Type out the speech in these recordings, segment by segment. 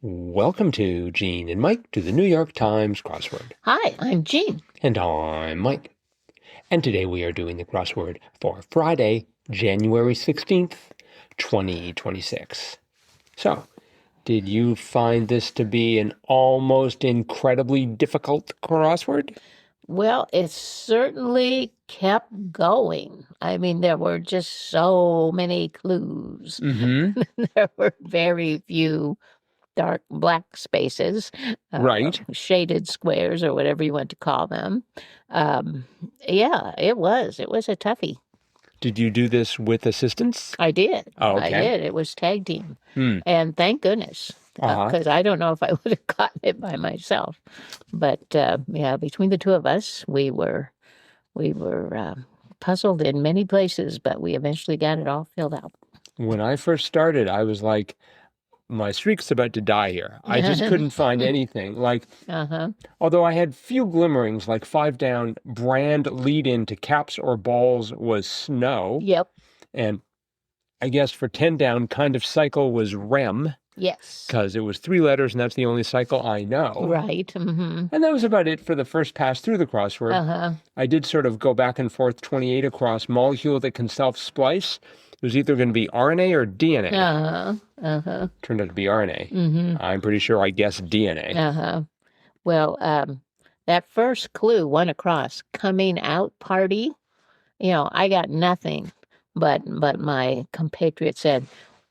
Welcome to Gene and Mike to the New York Times crossword. Hi, I'm Jean. And I'm Mike. And today we are doing the crossword for Friday, January 16th, 2026. So, did you find this to be an almost incredibly difficult crossword? Well, it certainly kept going. I mean, there were just so many clues. There were very few dark black spaces, Right. shaded squares, or whatever you want to call them. Yeah, it was. It was a toughie. Did you do this with assistance? I did. Oh, I okay. did. It was tag team. Hmm. And thank goodness, Uh-huh. because I don't know if I would have gotten it by myself. But yeah, between the two of us, we were puzzled in many places, but we eventually got it all filled out. When I first started, I was like, my streak's about to die here. I just couldn't find anything. Although I had few glimmerings, like 5 down, brand lead-in to caps or balls was snow. Yep. And I guess for 10 down, kind of cycle was rem. Yes. Because it was 3 letters, and that's the only cycle I know. Right. Mm-hmm. And that was about it for the first pass through the crossword. I did sort of go back and forth 28 across molecule that can self-splice. It was either going to be RNA or DNA. Turned out to be RNA. I'm pretty sure I guessed DNA. Well, that first clue, one across, coming out party, I got nothing. But my compatriot said,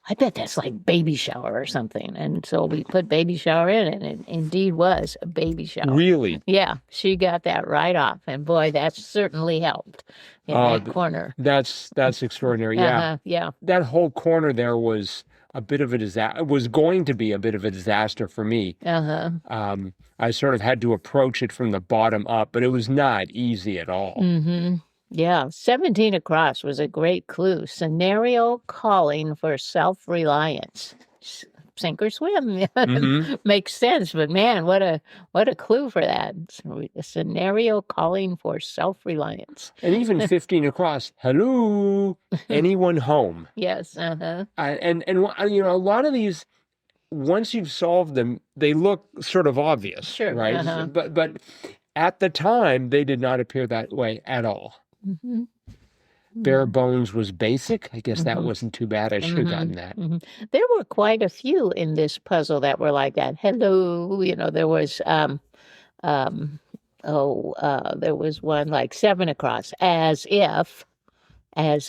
I bet that's like baby shower or something. And so we put baby shower in, and it indeed was a baby shower. Really? Yeah, she got that right off. And boy, that certainly helped in that corner. That's extraordinary. Yeah. Yeah. That whole corner there was a bit of a disaster. It was going to be a bit of a disaster for me. I sort of had to approach it from the bottom up, but it was not easy at all. Yeah, 17 across was a great clue. Scenario calling for self-reliance. Sink or swim. Makes sense, but man, what a clue for that. A scenario calling for self-reliance. And even 15 across, hello, anyone home? Yes. And a lot of these, once you've solved them, they look sort of obvious, sure, right? But at the time, they did not appear that way at all. Bare bones was basic. I guess that wasn't too bad. I should have gotten that. There were quite a few in this puzzle that were like that. Hello, there was there was one like 7 across, as if, and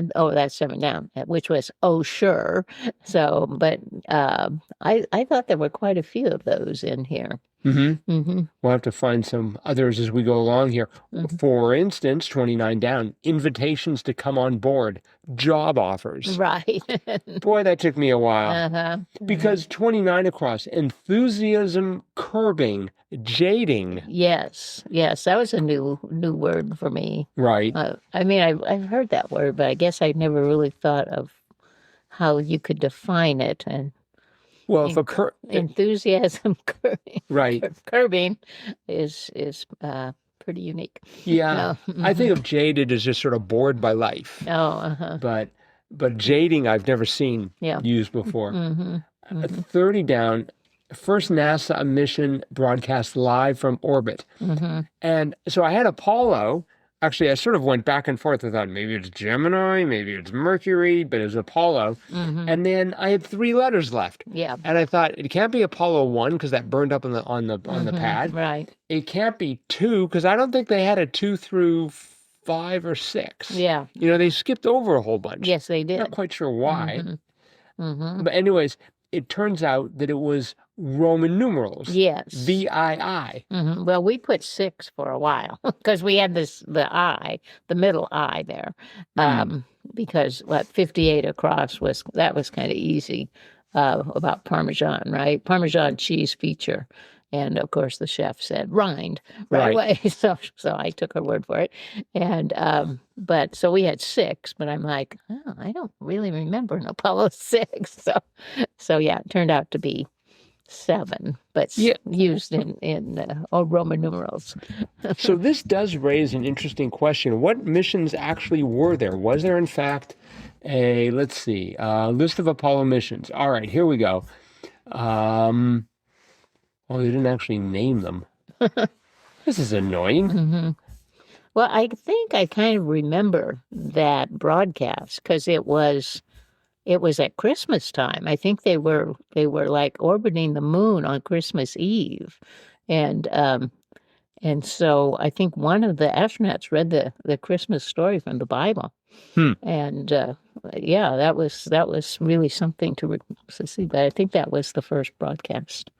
that's 7 down, which was sure. So, but I thought there were quite a few of those in here. We'll have to find some others as we go along here. For instance, 29 down, invitations to come on board, job offers. Right. Boy, that took me a while. Because 29 across, enthusiasm curbing, jading. Yes, that was a new word for me. Right. I mean, I've heard that word, but I guess I never really thought of how you could define it. And well, enthusiasm curbing is pretty unique. Yeah, I think of jaded as just sort of bored by life. But jading I've never seen used before. 30 down, first NASA mission broadcast live from orbit. And so I had Apollo. Actually, I sort of went back and forth. I thought maybe it's Gemini, maybe it's Mercury, but it was Apollo. And then I had 3 letters left. Yeah. And I thought it can't be Apollo 1 because that burned up on the pad. Right. It can't be 2 because I don't think they had a 2 through 5 or 6. Yeah. They skipped over a whole bunch. Yes, they did. Not quite sure why. But anyways, it turns out that it was Roman numerals. Yes. VII. Well, we put 6 for a while because we had the middle I there. Because 58 across was kind of easy about Parmesan, right? Parmesan cheese feature. And of course, the chef said rind right away. So I took her word for it. And so we had 6, but I'm like, I don't really remember an Apollo 6. So yeah, it turned out to be 7, but used in Roman numerals. So this does raise an interesting question. What missions actually were there? Was there, in fact, a list of Apollo missions? All right, here we go. Well, they didn't actually name them. This is annoying. Mm-hmm. Well, I think I kind of remember that broadcast because it was at Christmas time. I think they were like orbiting the moon on Christmas Eve, and so I think one of the astronauts read the Christmas story from the Bible, and yeah, that was really something to see. But I think that was the first broadcast.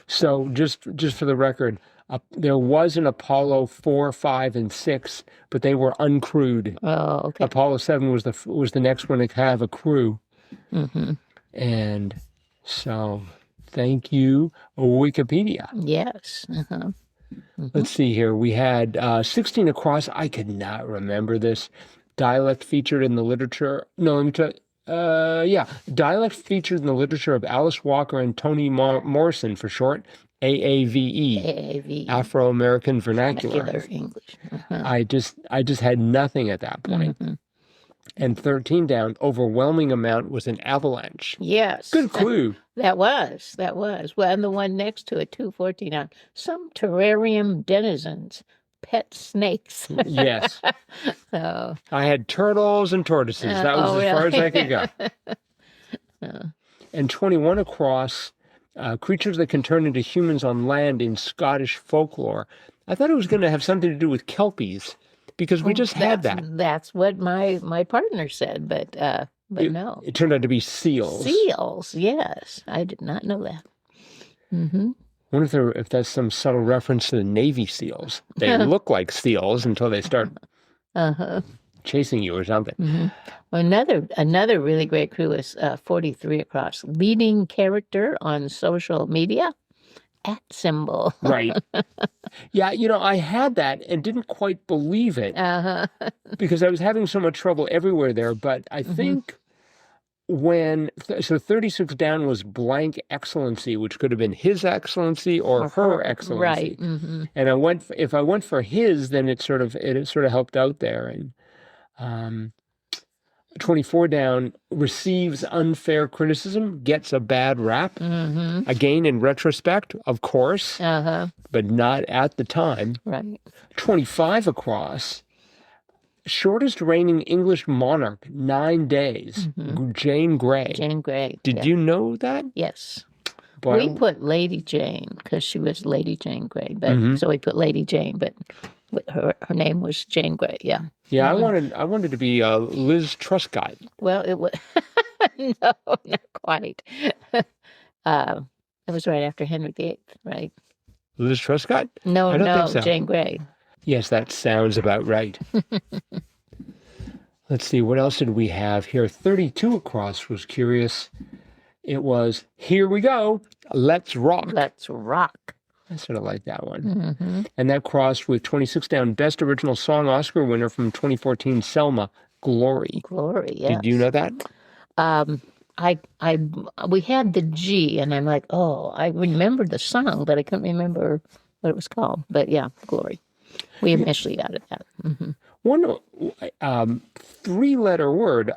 So just for the record, there was an Apollo 4, 5, and 6, but they were uncrewed. Oh, okay. Apollo 7 was the next one to have a crew. Mm-hmm. And so, thank you, Wikipedia. Yes. Uh-huh. Mm-hmm. Let's see here. We had 16 across. I could not remember this. Dialect featured in the literature. No, let me tell you. Dialect featured in the literature of Alice Walker and Toni Morrison, for short. AAVE. AAVE. Afro-American Vernacular. English. Uh-huh. I just had nothing at that point. Mm-hmm. And 13 down, overwhelming amount was an avalanche. Yes. Good clue. That was. Well, and the one next to it, 214 on some terrarium denizens, pet snakes. Yes. So I had turtles and tortoises. That was as far as I could go. And 21 across, creatures that can turn into humans on land in Scottish folklore. I thought it was going to have something to do with Kelpies, because we just had that. That's what my partner said, but no. It turned out to be seals. Seals, yes. I did not know that. Mm-hmm. I wonder if that's some subtle reference to the Navy SEALs. They look like seals until they start chasing you or something. Mm-hmm. Well, another really great clue is 43 across. Leading character on social media. @ symbol. Right. Yeah, I had that and didn't quite believe it because I was having so much trouble everywhere there. But I think so 36 down was blank excellency, which could have been his excellency or her excellency. Right. Mm-hmm. And if I went for his, then it sort of helped out there. And 24 down, receives unfair criticism, gets a bad rap. Mm-hmm. Again, in retrospect, of course, but not at the time. Right. 25 across, shortest reigning English monarch, 9 days, Jane Grey. Jane Grey. Did you know that? Yes. We put Lady Jane because she was Lady Jane Grey, but so we put Lady Jane, but her name was Jane Grey. Yeah. Yeah, I wanted to be Liz Truscott. Well, it was no, not quite. It was right after Henry VIII, right? Liz Truscott? No, I don't think so. Jane Grey. Yes, that sounds about right. Let's see, what else did we have here? 32 across was curious. It was, here we go, let's rock. Let's rock. I sort of like that one. Mm-hmm. And that crossed with 26 down, Best Original Song Oscar winner from 2014, Selma, Glory. Glory, yes. Did you know that? We had the G, and I'm like, I remembered the song, but I couldn't remember what it was called. But yeah, Glory. We initially got it that. Mm-hmm. One 3-letter word,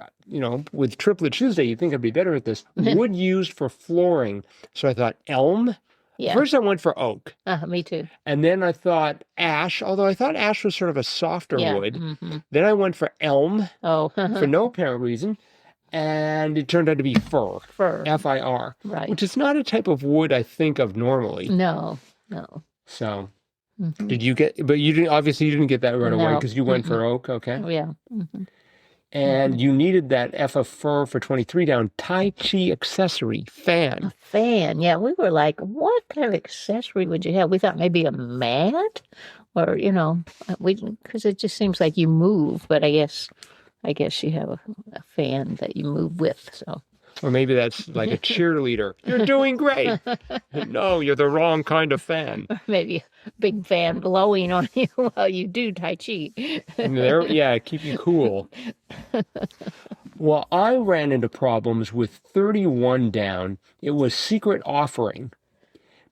with Triplet Tuesday, you'd think I'd be better at this. Wood used for flooring. So I thought elm. Yeah. First I went for oak. Me too. And then I thought ash, although I thought ash was sort of a softer wood. Mm-hmm. Then I went for elm for no apparent reason. And it turned out to be fir. Fir. F-I-R. Right. Which is not a type of wood I think of normally. No. So, did you get, but you didn't get that right away because you went for oak, okay? Oh, yeah. Mm-hmm. And you needed that F of fur for 23 down, Tai Chi accessory, fan. A fan, yeah. We were like, what kind of accessory would you have? We thought maybe a mat or, because it just seems like you move, but I guess you have a fan that you move with, so. Or maybe that's like a cheerleader. You're doing great. No, you're the wrong kind of fan. Or maybe a big fan blowing on you while you do Tai Chi. Keep you cool. Well, I ran into problems with 31 down. It was secret offering.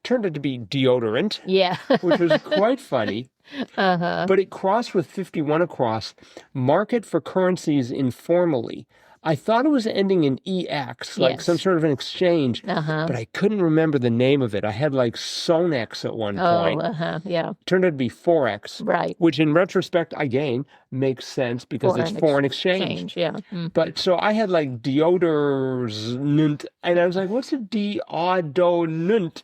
Turned out to be deodorant. Yeah. Which was quite funny. But it crossed with 51 across. Market for currencies informally. I thought it was ending in EX, like some sort of an exchange, but I couldn't remember the name of it. I had like Sonex at one point. Yeah. Turned out to be Forex. Right. Which in retrospect, again, makes sense because it's foreign exchange. Yeah. But so I had like deodorant, and I was like, what's a deodorant?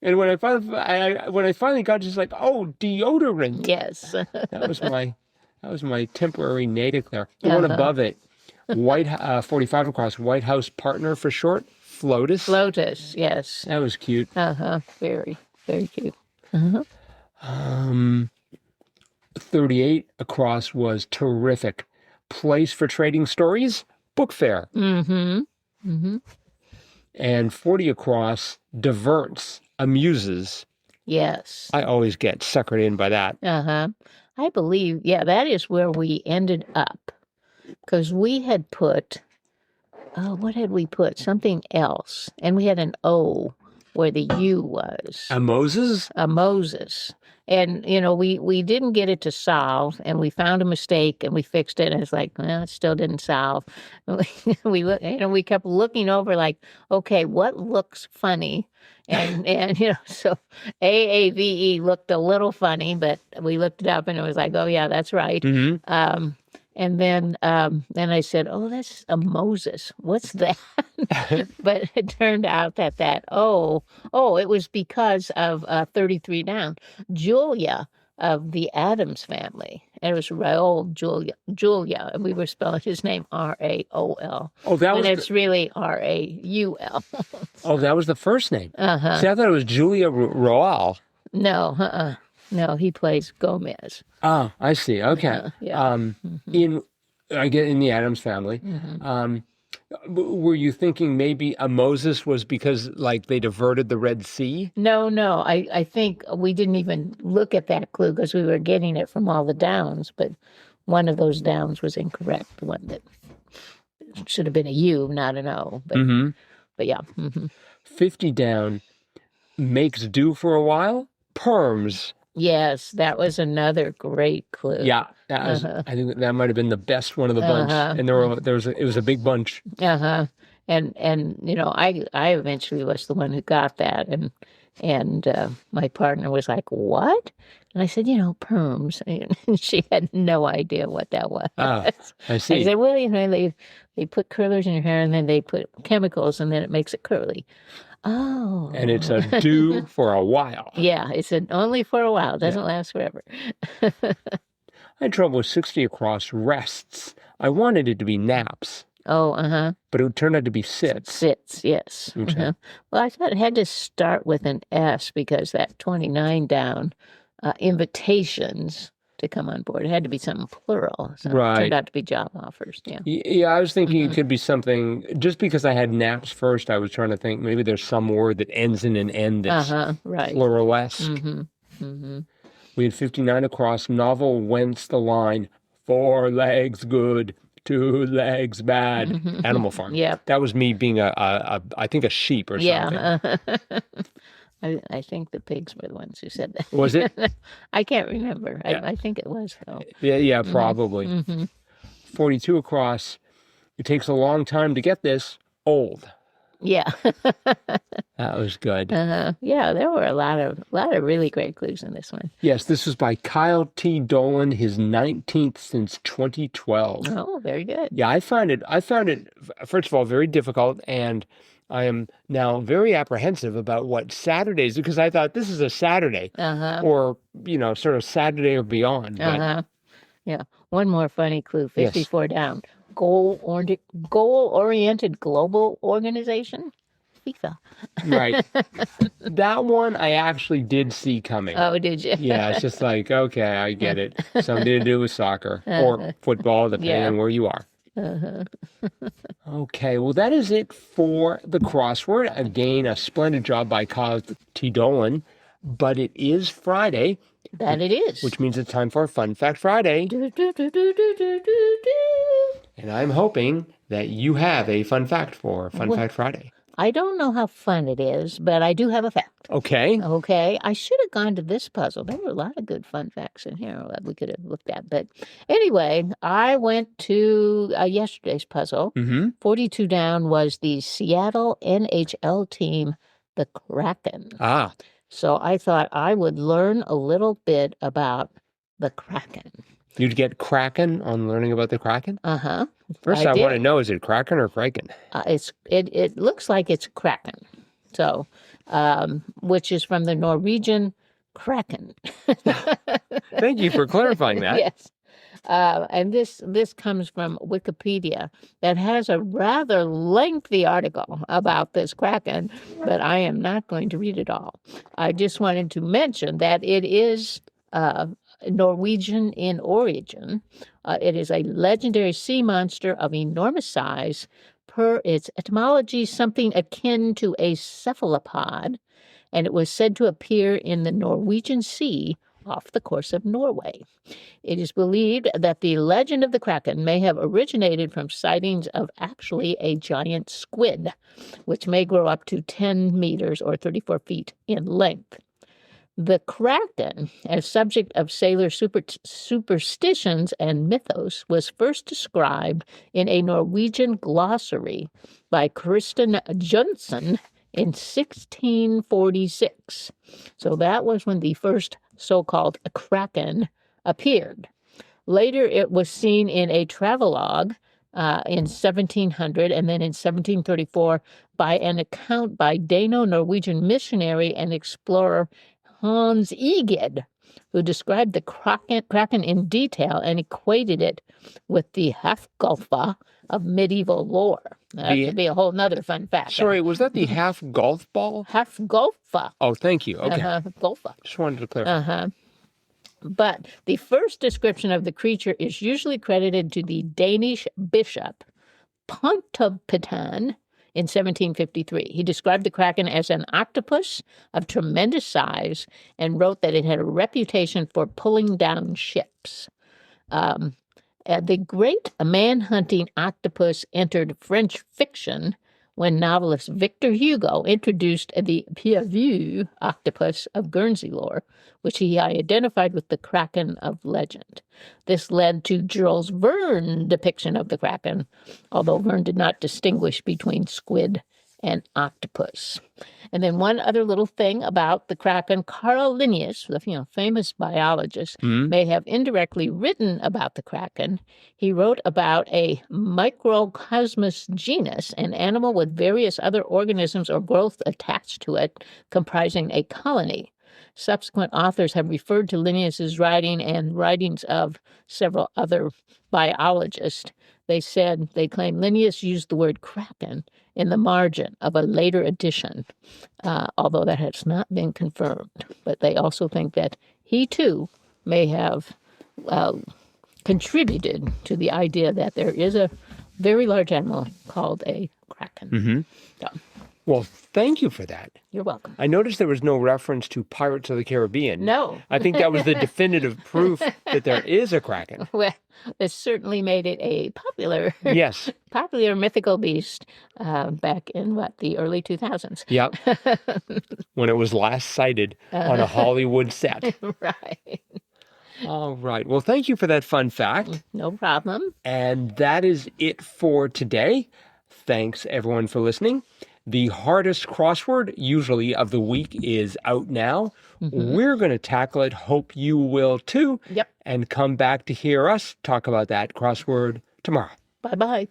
And when I finally got just like, oh, deodorant. Yes. That was my temporary native there. The one above it, 45 across, White House partner for short, Flotus. Flotus, yes. That was cute. Very, very cute. 38 across was terrific. Place for trading stories, book fair. And 40 across, diverts, amuses. Yes. I always get suckered in by that. I believe, that is where we ended up. Because we had put, what had we put? Something else. And we had an O where the U was. A Moses? A Moses. And, we didn't get it to solve, and we found a mistake, and we fixed it, and it's like, well, it still didn't solve. We kept looking over like, okay, what looks funny? And so AAVE looked a little funny, but we looked it up, and it was like, oh, yeah, that's right. And then I said, oh, that's a Moses. What's that? But it turned out that it was because of 33 down. Julia of the Addams family. And it was Raul Julia. And we were spelling his name Raol. Oh, that was... And it's really Raul. Oh, that was the first name. See, I thought it was Julia Roal. No, No, he plays Gomez. Oh, I see. Okay. In the Addams family. Were you thinking maybe a Moses was because like they diverted the Red Sea? No. I think we didn't even look at that clue because we were getting it from all the downs, but one of those downs was incorrect. The one that should have been a U, not an O. But yeah. 50 down makes do for a while. Perms. Yes, that was another great clue. Yeah, that was, I think that might have been the best one of the bunch, and it was a big bunch. And I eventually was the one who got that, and my partner was like, "What?" And I said, perms. And she had no idea what that was. Ah, I see. I said, well, they put curlers in your hair, and then they put chemicals, and then it makes it curly. Oh. And it's a do for a while. Yeah, it's only for a while. It doesn't last forever. I had trouble with 60 across rests. I wanted it to be naps. Oh, But it turned out to be sits. Sits, yes. Okay. Well, I thought it had to start with an S because that 29 down, invitations to come on board. It had to be something plural. So right. It turned out to be job offers. Yeah. Yeah, I was thinking it could be something, just because I had naps first, I was trying to think maybe there's some word that ends in an N that's right. pluralesque. We had 59 across, novel whence the line, 4 legs good, 2 legs bad, Animal Farm. Yeah. That was me being I think a sheep or something. Yeah. I think the pigs were the ones who said that. Was it? I can't remember. Yeah. I think it was, though. Yeah, probably. 42 across. It takes a long time to get this. Old. Yeah. That was good. Yeah, there were a lot of really great clues in this one. Yes, this was by Kyle T. Dolan, his 19th since 2012. Oh, very good. Yeah, I found it, first of all, very difficult, and I am now very apprehensive about what Saturdays, because I thought this is a Saturday, or, sort of Saturday or beyond. But... Yeah. One more funny clue, 54 down. Goal-oriented global organization, FIFA. Right. That one I actually did see coming. Oh, did you? Yeah, it's just like, okay, I get it. Something to do with soccer or football, depending on where you are. Okay, well, that is it for the crossword. Again, a splendid job by Kyle T. Dolan, but it is Friday. That it is. Which means it's time for Fun Fact Friday. And I'm hoping that you have a fun fact for Fun Fact Friday. I don't know how fun it is, but I do have a fact. Okay. Okay. I should have gone to this puzzle. There were a lot of good fun facts in here that we could have looked at. But anyway, I went to yesterday's puzzle. 42 down was the Seattle NHL team, the Kraken. Ah. So I thought I would learn a little bit about the Kraken. You'd get Kraken on learning about the Kraken? Uh-huh. First, I want to know, is it Kraken or Kraken? It looks like it's Kraken. So, which is from the Norwegian Kraken. Thank you for clarifying that. Yes. And this comes from Wikipedia that has a rather lengthy article about this Kraken, but I am not going to read it all. I just wanted to mention that it is Norwegian in origin. It is a legendary sea monster of enormous size. Per its etymology, something akin to a cephalopod, and it was said to appear in the Norwegian Sea off the coast of Norway. It is believed that the legend of the Kraken may have originated from sightings of actually a giant squid, which may grow up to 10 meters or 34 feet in length. The Kraken, as subject of sailor superstitions and mythos, was first described in a Norwegian glossary by Kristen Johnson in 1646. So that was when the first so-called Kraken appeared. Later, it was seen in a travelogue in 1700 and then in 1734 by an account by Dano-Norwegian missionary and explorer Hans Egede, who described the Kraken in detail and equated it with the Hafgulfa of medieval lore. That could be a whole nother fun fact. Sorry, was that the half golf ball? Hafgulfa. Oh, thank you. Okay. Golfa. Just wanted to clarify. But the first description of the creature is usually credited to the Danish bishop Pontoppidan in 1753. He described the Kraken as an octopus of tremendous size and wrote that it had a reputation for pulling down ships. The great man-hunting octopus entered French fiction when novelist Victor Hugo introduced the Pierre octopus of Guernsey lore, which he identified with the Kraken of legend. This led to Jules Verne's depiction of the Kraken, although Verne did not distinguish between squid and octopus. And then one other little thing about the Kraken, Carl Linnaeus, the famous biologist, may have indirectly written about the Kraken. He wrote about a microcosmos genus, an animal with various other organisms or growth attached to it, comprising a colony. Subsequent authors have referred to Linnaeus's writing and writings of several other biologists. They claim Linnaeus used the word Kraken in the margin of a later edition, although that has not been confirmed. But they also think that he, too, may have contributed to the idea that there is a very large animal called a Kraken. So, well, thank you for that. You're welcome. I noticed there was no reference to Pirates of the Caribbean. No. I think that was the definitive proof that there is a Kraken. Well, it certainly made it a popular mythical beast back in, the early 2000s. Yep. When it was last sighted on a Hollywood set. Right. All right. Well, thank you for that fun fact. No problem. And that is it for today. Thanks, everyone, for listening. The hardest crossword, usually of the week, is out now. We're going to tackle it. Hope you will, too. Yep. And come back to hear us talk about that crossword tomorrow. Bye-bye.